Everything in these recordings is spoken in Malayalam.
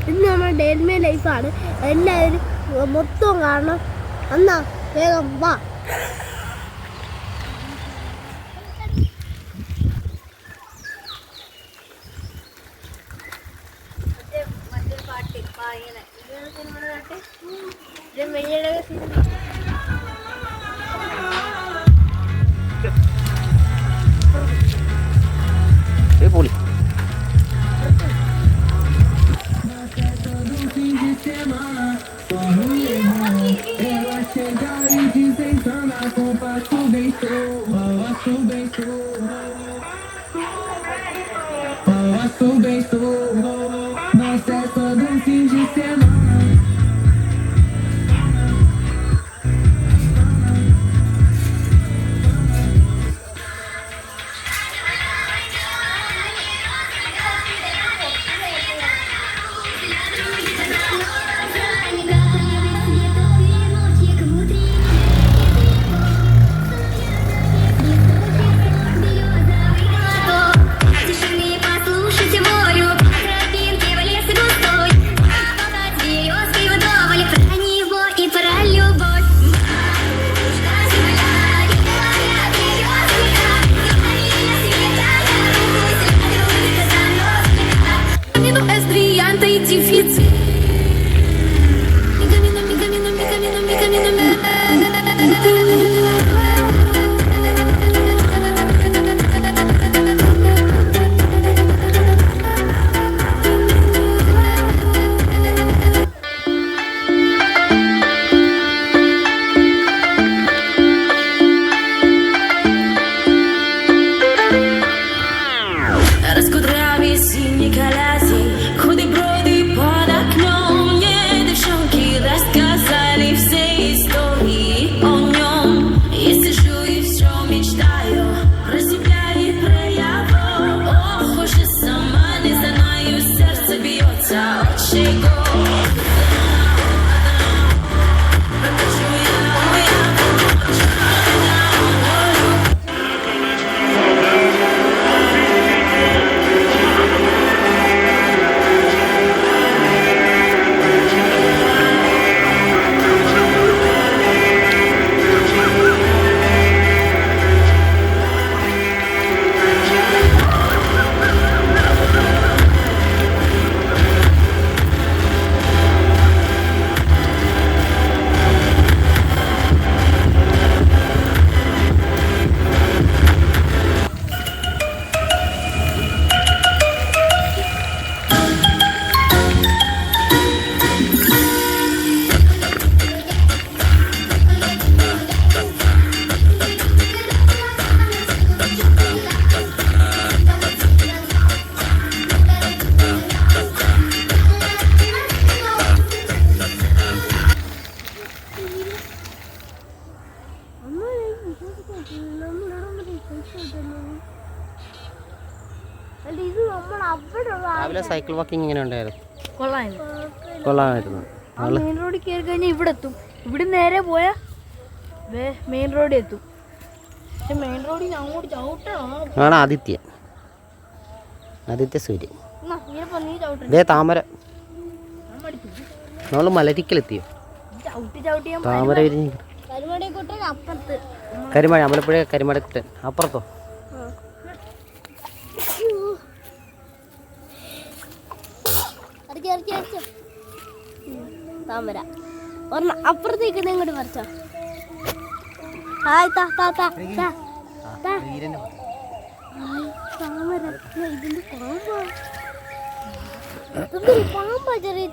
ഇന്ന് നമ്മുടെ ഡെയിലി ലൈഫാണ്. എല്ലാവരും മൊത്തം കാണണം. എന്നാ വേഗം വാ. പൊളി രാവിലെ സൈക്കിൾ വാക്കിംഗ് ഇങ്ങനെ ഉണ്ടായിരുന്നു. കൊള്ളാമായിരുന്നു. മെയിൻ റോഡിൽ കയറി കഴിഞ്ഞാൽ ഇവിടെ എത്തും. ഇവിടെ നേരെ പോയാൽ മെയിൻ റോഡിൽ എത്തും. പക്ഷെ മെയിൻ റോഡിൽ അങ്ങോട്ട് ചവിട്ടണം. ആണ് ആദിത്യ സൂര്യൻ. ഇതേ താമര. നമ്മൾ മലരിക്കലെത്തിയോ? താമര വിരിഞ്ഞ് കരിമഴ അമ്പലപ്പുഴ കരിമഴക്കുട്ടൻ അപ്പുറത്തോ? താമര അപ്പുറത്തേക്ക് ഇങ്ങോട്ട് പറിച്ചോ. ഹായ് താമര. ഇതിന്റെ പാമ്പാ ചെറിയ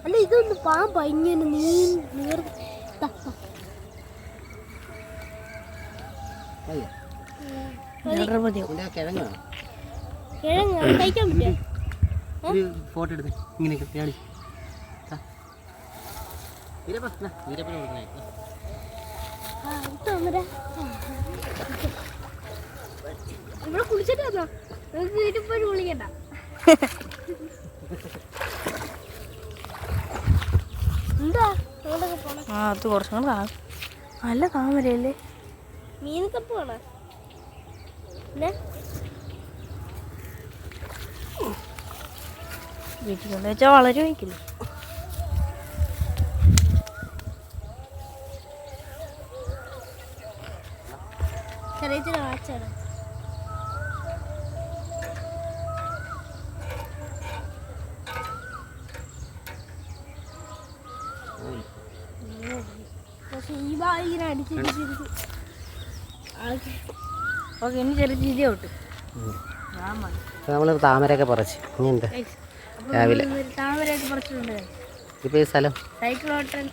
അല്ല ഇതൊന്ന് പാമ്പാ ഇങ്ങനെ കിഴങ്ങ് കഴിക്കാൻ പറ്റിയ ഫോട്ടോ എടുത്ത് ഇങ്ങനെ ഇവിടെ കുളിച്ചിട്ട് വന്നോ? വീട്ടിൽ പോയി കുളിക്കണ്ട. എന്താ അത് കുറച്ചും കൂടെ നല്ല താമരയല്ലേ? മീനൊക്കെ പോണ വീട്ടിൽ കൊണ്ട് വെച്ചാൽ വളരെ വയ്ക്കില്ലേ. ചെറിയ ചെറിയ വാച്ചാണ്. പക്ഷെ ഈ ഭാഗം ഇങ്ങനെ അടിച്ചിരിക്കും. ഓക്കെ, ഇനി ചെറിയ ചിരി ഔട്ട്. നമ്മൾ താമരയൊക്കെ പറിച്ച് ഇനിയുണ്ട് രാവിലെ. താമരയൊക്കെ പറിച്ചിട്ടുണ്ട്. ഇപ്പോൾ ഈ സ്ഥലം സൈക്കിൾ ഓട്ടൻ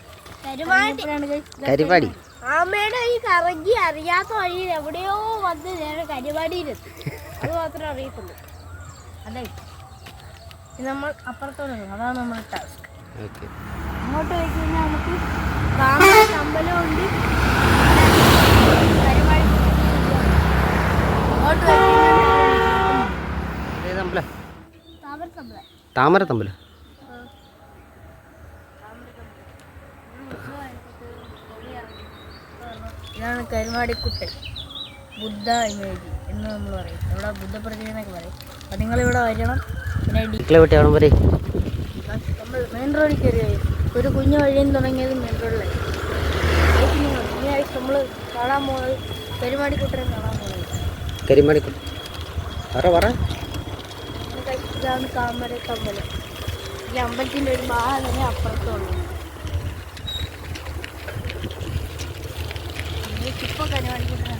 കരിപ്പാടി. ആമയുടെ ഈ കറങ്ങി അറിയാത്ത വഴിയിൽ എവിടെയോ വന്ന് നേരെ കരിവാടിയിലെത്തി. അത് മാത്രമേ അറിയത്തുള്ളൂ. അതെ, ഇത് നമ്മൾ അപ്പുറത്തോട്ട് പോകും. അതാണ് നമ്മുടെ ടാസ്ക്. ഓക്കെ, അങ്ങോട്ട് പോയി കഴിഞ്ഞാൽ നമുക്ക് താമര അമ്പലമുണ്ട്. കരിവാടി അങ്ങോട്ട് പോയി ഏത് അമ്പലം? താമരത്തമ്പലം. താമരത്തമ്പലം. ഇതാണ് കരുമാടിക്കുട്ടൻ, ബുദ്ധ ഇമേജ് എന്ന് നമ്മൾ പറയും. ഇവിടെ ബുദ്ധ പ്രതിമ എന്നൊക്കെ പറയും. അപ്പം നിങ്ങളിവിടെ വരണം. പിന്നെ വെട്ടിയാവണം വരെ നമ്മൾ മെയിൻ റോഡിൽ കയറി ഒരു കുഞ്ഞു വഴിയിൽ നിന്ന് തുടങ്ങിയത് മെയിൻ റോഡിലായി. ഇനി ആഴ്ച നമ്മൾ കാണാൻ പോകുന്നത് കരുമാടിക്കുട്ടനെ കാണാൻ പോകുന്നത്. കരിമാടിക്കുട്ടൻ പറ. ഇതാണ് താമരത്തമ്പലം. ഈ അമ്പലത്തിൻ്റെ ഒരു ഭാഗം തന്നെ അപ്പുറത്തുള്ളൂ. ഇപ്പൊ കരുമാടിക്കുട്ടനാണ്.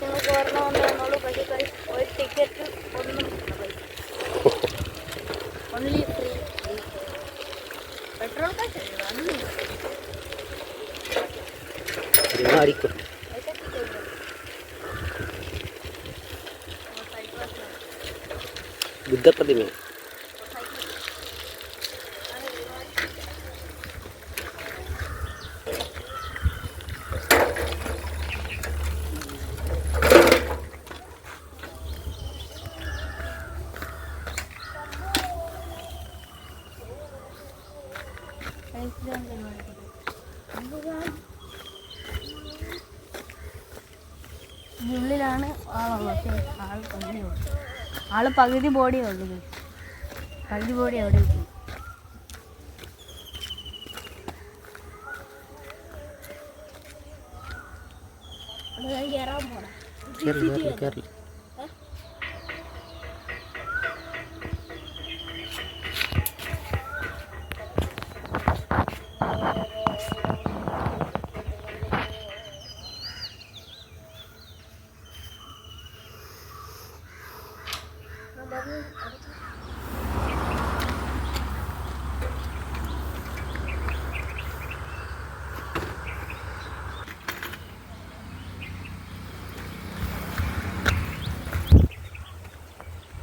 നിങ്ങൾക്ക് ഓർമ്മ പക്ഷേ ഒരു ടിക്കറ്റ് ഒന്നും ഓൺലി ഫ്രീ. പെട്രോൾ കാശ് കരിമാടിക്കുട്ടൻ. ബുദ്ധപ്രതിമ. ഉള്ളിലാണ് ആളുള്ളത്. പക്ഷേ ആള് പകുതി ബോഡി ഉള്ളത്. പകുതി ബോഡി അവിടെ വെക്കും. കയറാൻ പോണം. കേരള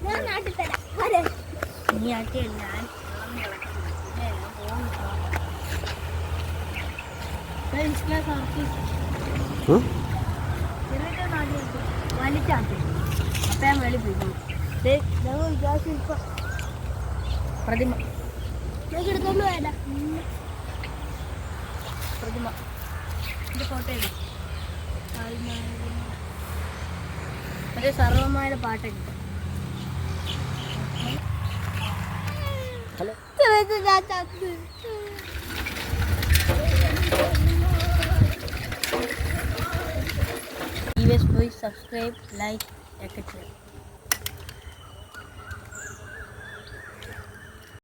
ഞാൻ നാട്ടിൽ തരാം. ഇനി ആക്കിയ ഞാൻ വലിച്ചാട്ടി. അപ്പം ഞാൻ വെളി പോയി. പ്രതിമ എടുത്തോണ്ട് പോയതാ. പ്രതിമ ഇത് ഫോട്ടോ എടുക്കും. മറ്റേ സർവമായ പാട്ടൊക്കെ. പോയി സബ്സ്ക്രൈബ്, ലൈക്ക് ഒക്കെ ചെയ്യാം.